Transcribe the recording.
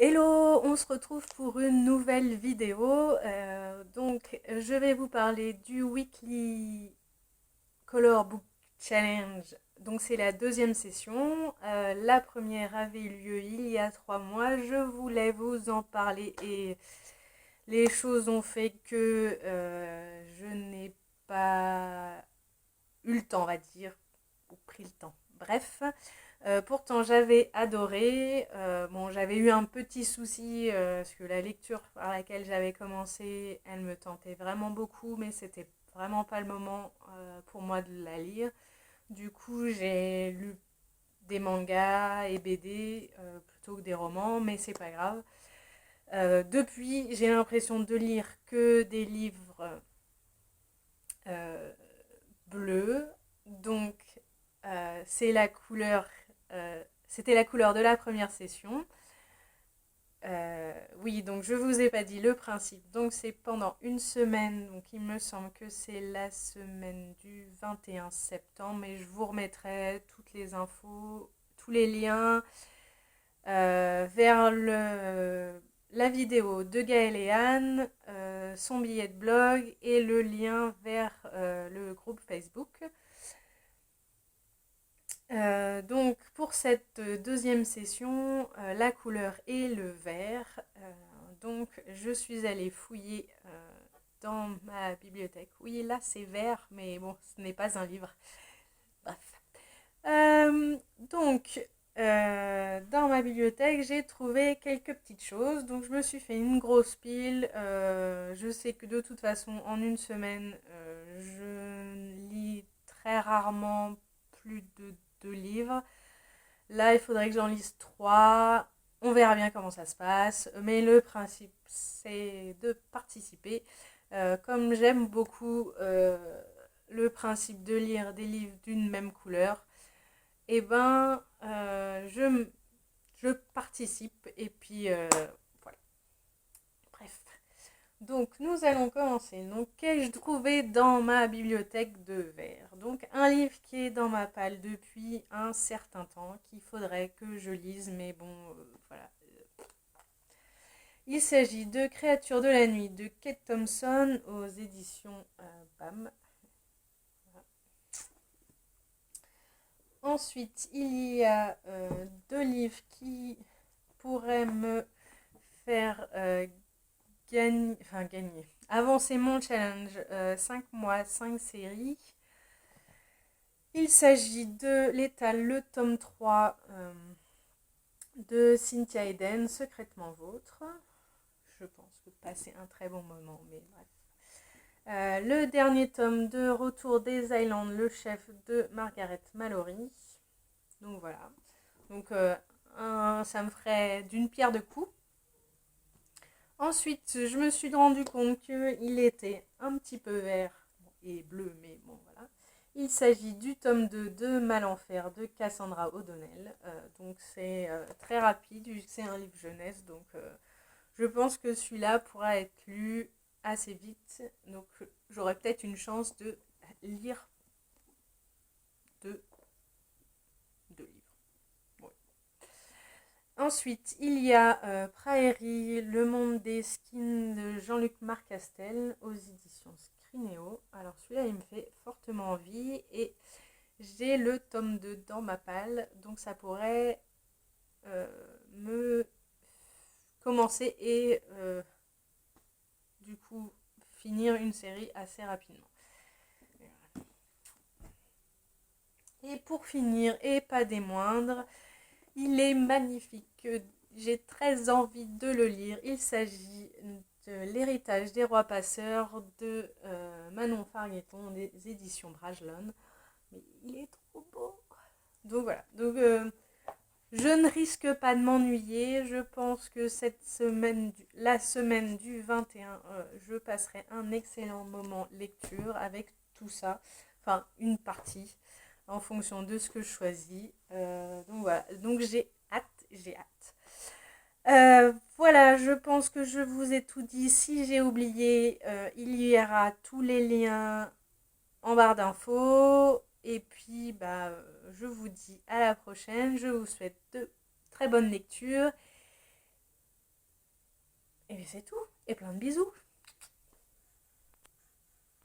Hello, on se retrouve pour une nouvelle vidéo. Je vais vous parler du Weekly Color Book Challenge. Donc, c'est la deuxième session. La première avait eu lieu il y a 3 mois. Je voulais vous en parler et les choses ont fait que je n'ai pas eu le temps, on va dire, ou pris le temps. Bref, pourtant, j'avais adoré. Bon, j'avais eu un petit souci parce que la lecture par laquelle j'avais commencé, elle me tentait vraiment beaucoup, mais c'était vraiment pas le moment pour moi de la lire. Du coup, j'ai lu des mangas et BD plutôt que des romans, mais c'est pas grave. Depuis, j'ai l'impression de lire que des livres euh, bleus, donc c'est la couleur c'était la couleur de la première session. Oui, donc je vous ai pas dit le principe. Donc c'est pendant une semaine. Donc il me semble que c'est la semaine du 21 septembre. Et je vous remettrai toutes les infos, tous les liens vers la vidéo de Gaëlle et Anne, son billet de blog et le lien vers le groupe Facebook. Donc pour cette deuxième session, la couleur est le vert. Donc je suis allée fouiller dans ma bibliothèque. Oui, là c'est vert, mais bon, ce n'est pas un livre. Bref. Dans ma bibliothèque, j'ai trouvé quelques petites choses. Donc je me suis fait une grosse pile. Je sais que de toute façon, en une semaine, je lis très rarement plus de 2 livres. Là, il faudrait que j'en lise 3. On verra bien comment ça se passe. Mais le principe, c'est de participer. Comme j'aime beaucoup le principe de lire des livres d'une même couleur, et ben, je participe. Et puis, voilà. Bref. Donc, nous allons commencer. Donc, qu'ai-je trouvé dans ma bibliothèque de verre? Donc, un livre qui est dans ma palle depuis un certain temps, qu'il faudrait que je lise, mais bon, voilà. Il s'agit de Créatures de la nuit de Kate Thompson aux éditions BAM. Ensuite, il y a 2 livres qui pourraient me faire gagner, avancer mon challenge 5 mois, 5 séries. Il s'agit de L'étal, le tome 3 de Cynthia Eden, Secrètement Vôtre. Je pense que passer un très bon moment, mais bref. Le dernier tome de Retour des Islands, le chef de Margaret Mallory. Donc voilà. Donc ça me ferait d'une pierre deux coups. Ensuite, je me suis rendu compte qu'il était un petit peu vert et bleu, mais bon voilà. Il s'agit du tome 2 de Malenfer de Cassandra O'Donnell. Donc c'est très rapide, c'est un livre jeunesse, donc je pense que celui-là pourra être lu assez vite. Donc j'aurai peut-être une chance de lire deux, deux livres. Ouais. Ensuite, il y a Prairie, le monde des skins de Jean-Luc Marcastel aux éditions Scrinéo. Alors celui-là, il me fait fortement envie et j'ai le tome 2 dans ma palle, donc ça pourrait me commencer et du coup finir une série assez rapidement. Et pour finir, et pas des moindres, il est magnifique. J'ai très envie de le lire. Il s'agit de L'héritage des rois passeurs de Manon Fargueton des éditions Brajlon. Mais il est trop beau. Donc voilà. Donc je ne risque pas de m'ennuyer. Je pense que la semaine du 21, je passerai un excellent moment lecture avec tout ça. Enfin, une partie en fonction de ce que je choisis. Donc voilà. Donc j'ai hâte, j'ai hâte. Voilà, je pense que je vous ai tout dit. Si j'ai oublié, il y aura tous les liens en barre d'infos. Et puis, je vous dis à la prochaine. Je vous souhaite de très bonnes lectures. Et c'est tout. Et plein de bisous.